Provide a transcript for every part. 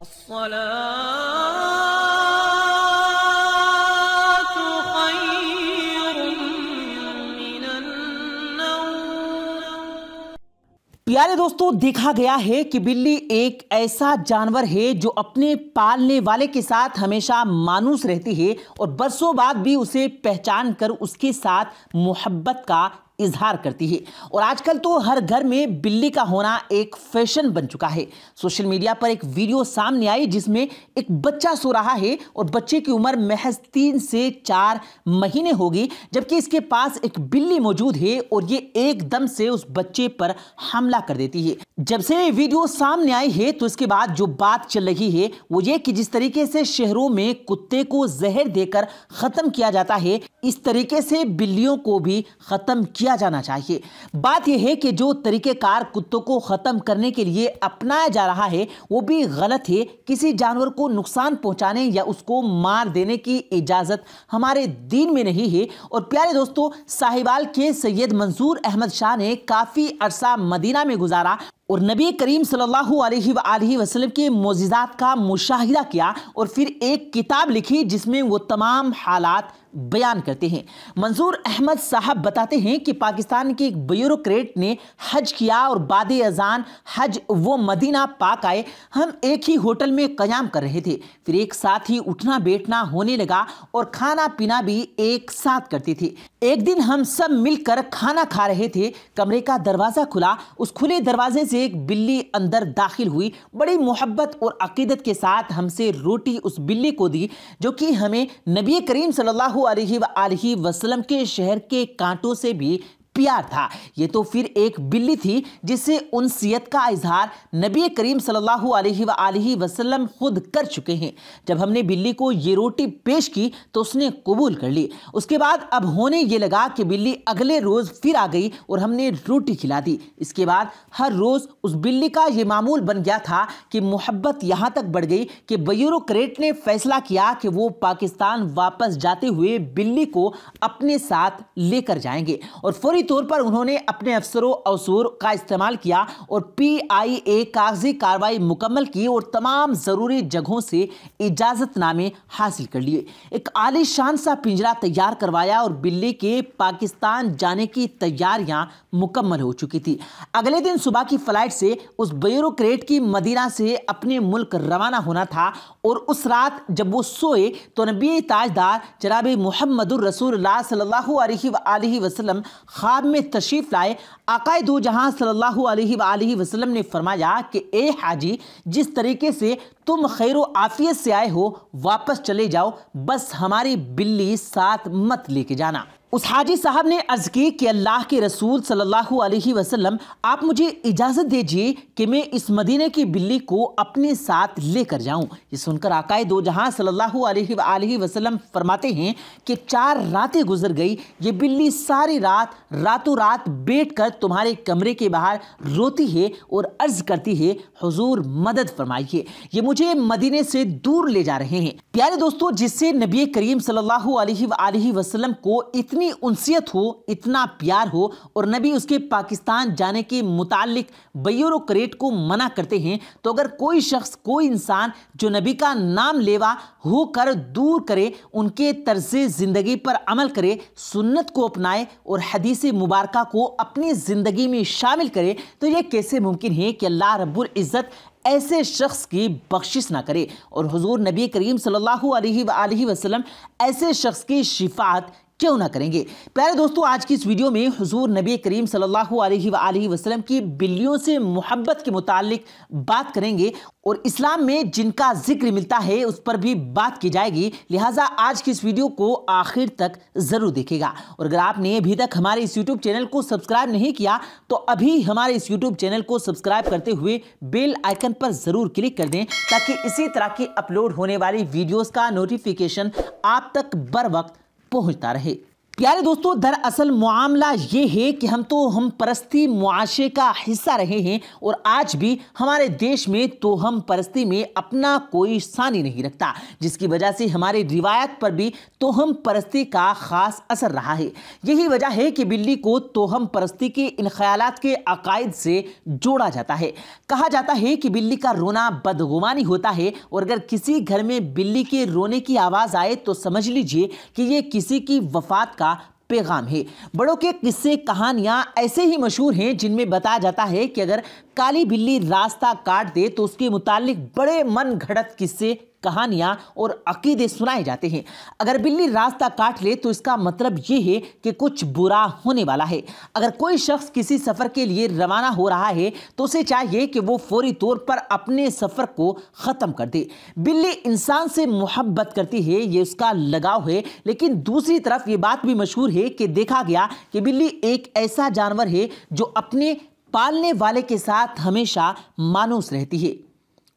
अस्सलातु खैरुम मिनन नौम। प्यारे दोस्तों, देखा गया है कि बिल्ली एक ऐसा जानवर है जो अपने पालने वाले के साथ हमेशा मानूस रहती है और बरसों बाद भी उसे पहचान कर उसके साथ मोहब्बत का इजहार करती है। और आजकल तो हर घर में बिल्ली का होना एक फैशन बन चुका है। सोशल मीडिया पर एक वीडियो सामने आई जिसमें एक बच्चा सो रहा है और बच्चे की उम्र महज 3 से 4 महीने होगी, जबकि इसके पास एक बिल्ली मौजूद है और ये एकदम से उस बच्चे पर हमला कर देती है। जब से ये वीडियो सामने आई है तो इसके बाद जो बात चल रही है वो ये कि जिस तरीके से शहरों में कुत्ते को जहर देकर खत्म किया जाता है, इस तरीके से बिल्लियों को भी खत्म किया जाना चाहिए। बात यह है कि जो तरीकेकार कुत्तों को खत्म करने के लिए अपनाया जा रहा है वो भी गलत है। किसी जानवर को नुकसान पहुंचाने या उसको मार देने की इजाजत हमारे दीन में नहीं है। और प्यारे दोस्तों, साहिवाल के सैयद मंसूर अहमद शाह ने काफी अरसा मदीना में गुजारा और नबी करीम सल्लल्लाहु अलैहि वसल्लम के मोजिज़ात का मुशाहिदा किया और फिर एक किताब लिखी जिसमें वो तमाम हालात बयान करते हैं। मंसूर अहमद साहब बताते हैं कि पाकिस्तान के एक ब्यूरोक्रेट ने हज किया और बाद अजान हज वो मदीना पाक आए। हम एक ही होटल में क़याम कर रहे थे, फिर एक साथ ही उठना बैठना होने लगा और खाना पीना भी एक साथ करते थे। एक दिन हम सब मिलकर खाना खा रहे थे, कमरे का दरवाज़ा खुला, उस खुले दरवाजे से एक बिल्ली अंदर दाखिल हुई। बड़ी मोहब्बत और अकीदत के साथ हमसे रोटी उस बिल्ली को दी जो कि हमें नबी करीम सल्लल्लाहु अलैहि वसल्लम के शहर के कांटों से भी प्यार था। ये तो फिर एक बिल्ली थी जिससे उनसियत का इजहार नबी करीम सल्लल्लाहु अलैहि वसल्लम खुद कर चुके हैं। जब हमने बिल्ली को ये रोटी पेश की तो उसने कबूल कर ली। उसके बाद अब होने ये लगा कि बिल्ली अगले रोज़ फिर आ गई और हमने रोटी खिला दी। इसके बाद हर रोज़ उस बिल्ली का ये मामूल बन गया था कि मोहब्बत यहाँ तक बढ़ गई कि ब्यूरोक्रेट ने फैसला किया कि वो पाकिस्तान वापस जाते हुए बिल्ली को अपने साथ लेकर जाएंगे। और फौरी तौर पर उन्होंने अपने अफसरों असूर का इस्तेमाल किया और PIA कागजी कार्रवाई मुकम्मल की और तमाम ज़रूरी जगहों से इजाज़तनामे हासिल कर लिए। एक आलीशान सा पिंजरा तैयार करवाया और बिल्ली के पाकिस्तान जाने की तैयारियां मुकम्मल हो चुकी थी। अगले दिन सुबह की फ्लाइट से उस ब्यूरोक्रेट की मदीना से अपने मुल्क रवाना होना था और उस रात जब वो सोए तो नबी ताजदार जनाब मुहम्मदुर रसूलुल्लाह सल्लल्लाहु अलैहि वसल्लम ख्वाब में तशरीफ लाए। आकाए दो जहां सल्लल्लाहु अलैहि वसल्लम ने फरमाया कि ए हाजी, जिस तरीके से तुम खैरो आफियत से आए हो वापस चले जाओ, बस हमारी बिल्ली साथ मत लेके जाना। उस हाजी साहब ने अर्ज की कि अल्लाह के रसूल सल्लल्लाहु अलैहि वसल्लम, आप मुझे इजाज़त दीजिए कि मैं इस मदीने की बिल्ली को अपने साथ लेकर जाऊं। ये सुनकर आकाए दो जहां सल्लल्लाहु अलैहि वसल्लम फरमाते हैं कि 4 रातें गुजर गई, ये बिल्ली सारी रात रातों रात बैठकर तुम्हारे कमरे के बाहर रोती है और अर्ज करती है, हुजूर मदद फरमाइए, ये मुझे मदीने से दूर ले जा रहे हैं। प्यारे दोस्तों, जिससे नबी करीम सल्लल्लाहु अलैहि वसल्लम को इतनी उनसियत हो, इतना प्यार हो और नबी उसके पाकिस्तान जाने के मुतालिक ब्यूरोक्रेट को मना करते हैं, तो अगर कोई शख्स, कोई इंसान जो नबी का नाम लेवा होकर दूर करे, उनके तर्ज़े ज़िंदगी पर अमल करे, सुन्नत को अपनाए और हदीस मुबारका को अपनी ज़िंदगी में शामिल करे, तो यह कैसे मुमकिन है कि अल्लाह रब्बुल इज़्ज़त ऐसे शख्स की बख्शिश ना करे और हुजूर नबी करीम सल्लल्लाहु अलैहि वसल्लम ऐसे शख्स की शिफाअत क्यों ना करेंगे। प्यारे दोस्तों, आज की इस वीडियो में हुजूर नबी करीम सल्लल्लाहु अलैहि वसल्लम की बिल्लियों से मोहब्बत के मुतालिक बात करेंगे और इस्लाम में जिनका जिक्र मिलता है उस पर भी बात की जाएगी। लिहाजा आज की इस वीडियो को आखिर तक जरूर देखेगा। और अगर आपने अभी तक हमारे इस यूट्यूब चैनल को सब्सक्राइब नहीं किया तो अभी हमारे इस यूट्यूब चैनल को सब्सक्राइब करते हुए बेल आइकन पर जरूर क्लिक कर दें ताकि इसी तरह की अपलोड होने वाली वीडियोस का नोटिफिकेशन आप तक बर वक्त पहुंचता रहे। प्यारे दोस्तों, दरअसल मामला ये है कि हम परस्ती मुआशरे का हिस्सा रहे हैं और आज भी हमारे देश में तोहम परस्ती में अपना कोई सानी नहीं रखता, जिसकी वजह से हमारे रिवायत पर भी तोहम परस्ती का खास असर रहा है। यही वजह है कि बिल्ली को तोहम परस्ती के इन ख्यालात के अकायद से जोड़ा जाता है। कहा जाता है कि बिल्ली का रोना बदगुमानी होता है और अगर किसी घर में बिल्ली के रोने की आवाज़ आए तो समझ लीजिए कि ये किसी की वफात का पैगाम है। बड़ों के किस्से कहानियां ऐसे ही मशहूर हैं जिनमें बताया जाता है कि अगर काली बिल्ली रास्ता काट दे तो उसके मुतालिक बड़े मन घड़त किस्से कहानियां और अकीदे सुनाए जाते हैं। अगर बिल्ली रास्ता काट ले तो इसका मतलब ये है कि कुछ बुरा होने वाला है। अगर कोई शख्स किसी सफ़र के लिए रवाना हो रहा है तो उसे चाहिए कि वो फौरी तौर पर अपने सफ़र को ख़त्म कर दे। बिल्ली इंसान से मोहब्बत करती है, ये उसका लगाव है, लेकिन दूसरी तरफ ये बात भी मशहूर है कि देखा गया कि बिल्ली एक ऐसा जानवर है जो अपने पालने वाले के साथ हमेशा मानूस रहती है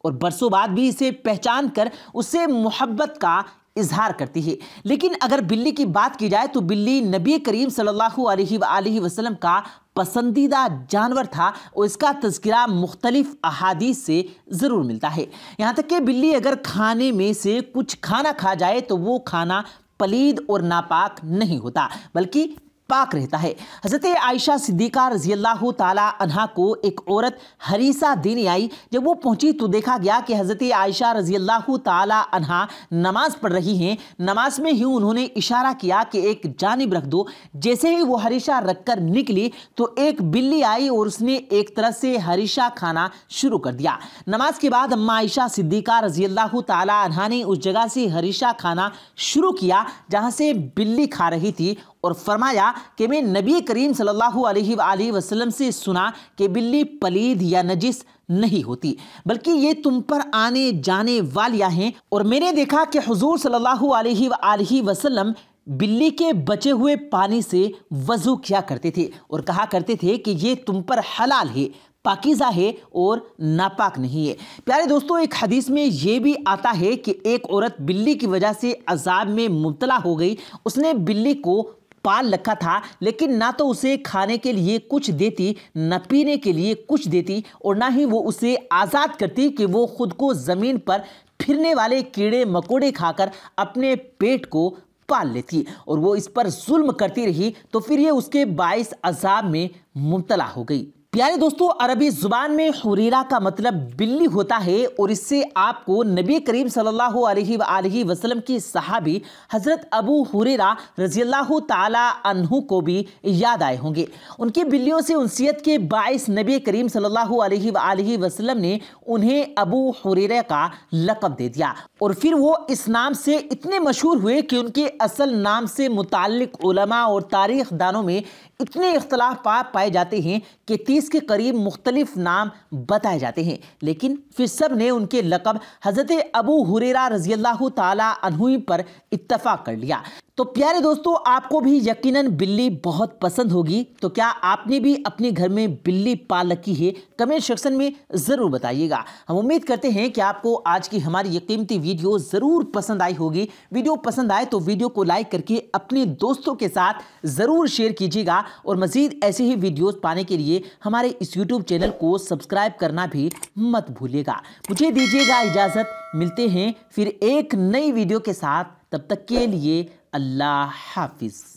और बरसों बाद भी इसे पहचान कर उससे मोहब्बत का इजहार करती है। लेकिन अगर बिल्ली की बात की जाए तो बिल्ली नबी करीम सल्लल्लाहु अलैहि वसल्लम का पसंदीदा जानवर था और इसका तज़किरा मुख्तलिफ अहादीस से ज़रूर मिलता है। यहाँ तक कि बिल्ली अगर खाने में से कुछ खाना खा जाए तो वो खाना पलीद और नापाक नहीं होता बल्कि पाक रहता है। हज़रत आयशा सिद्दीक़ा रज़ियल्लाहु ताला अन्हा को एक औरत हरीसा देने आई। जब वो पहुंची तो देखा गया कि हज़रत आयशा रज़ियल्लाहु ताला अन्हा नमाज पढ़ रही हैं। नमाज में ही उन्होंने इशारा किया कि एक जानिब रख दो। जैसे ही वो हरीसा रखकर निकली तो एक बिल्ली आई और उसने एक तरह से हरीसा खाना शुरू कर दिया। नमाज के बाद अम्मा आयशा सिद्दीक़ा रज़ियल्लाहु ताला अन्हा ने उस जगह से हरीसा खाना शुरू किया जहाँ से बिल्ली खा रही थी और फरमाया कि मैं नबी करीम सल्लल्लाहु अलैहि वसल्लम से सुना कि बिल्ली पलीद या नजिस नहीं होती बल्कि ये तुम पर आने जाने वालियां हैं। और मैंने देखा कि हुजूर सल्लल्लाहु अलैहि वसल्लम बिल्ली के बचे हुए पानी से वज़ू किया करते थे और कहा करते थे कि ये तुम पर हलाल है, पाकीज़ा है और नापाक नहीं है। प्यारे दोस्तों, एक हदीस में ये भी आता है कि एक औरत बिल्ली की वजह से अजाब में मुब्तला हो गई। उसने बिल्ली को पाल रखा था लेकिन ना तो उसे खाने के लिए कुछ देती, न पीने के लिए कुछ देती और ना ही वो उसे आज़ाद करती कि वो खुद को ज़मीन पर फिरने वाले कीड़े मकोड़े खाकर अपने पेट को पाल लेती और वो इस पर जुल्म करती रही तो फिर ये उसके बाइस अजाब में मुब्तला हो गई। प्यारे दोस्तों, अरबी जुबान में हुरीरा का मतलब बिल्ली होता है और इससे आपको नबी करीम सल्लल्लाहु अलैहि वसल्लम की सहाबी हज़रत अबू हुरैरा रज़ियल्लाहु ताला अन्हु को भी याद आए होंगे। उनकी बिल्लियों से उनसियत के बाइस नबी करीम सल्लल्लाहु अलैहि वसल्लम ने उन्हें अबू हुरैरा का लक़ब दे दिया और फिर वो इस नाम से इतने मशहूर हुए कि उनके असल नाम से मुताल्लिक़ उलमा और तारीख़ दानों में इतने इख्तलाफ पाए जाते हैं कि 30 के करीब मुख्तलिफ नाम बताए जाते हैं, लेकिन फिर सब ने उनके लक़ब हज़रत अबू हुरैरा रज़ियल्लाहु ताला अन्हु पर इत्तफ़ाक़ कर लिया। तो प्यारे दोस्तों, आपको भी यकीनन बिल्ली बहुत पसंद होगी। तो क्या आपने भी अपने घर में बिल्ली पाल रखी है? कमेंट सेक्शन में ज़रूर बताइएगा। हम उम्मीद करते हैं कि आपको आज की हमारी ये कीमती वीडियो ज़रूर पसंद आई होगी। वीडियो पसंद आए तो वीडियो को लाइक करके अपने दोस्तों के साथ ज़रूर शेयर कीजिएगा और मज़ीद ऐसे ही वीडियोज़ पाने के लिए हमारे इस यूट्यूब चैनल को सब्सक्राइब करना भी मत भूलिएगा। मुझे दीजिएगा इजाज़त, मिलते हैं फिर एक नई वीडियो के साथ। तब तक के लिए अल्लाह हाफिज़।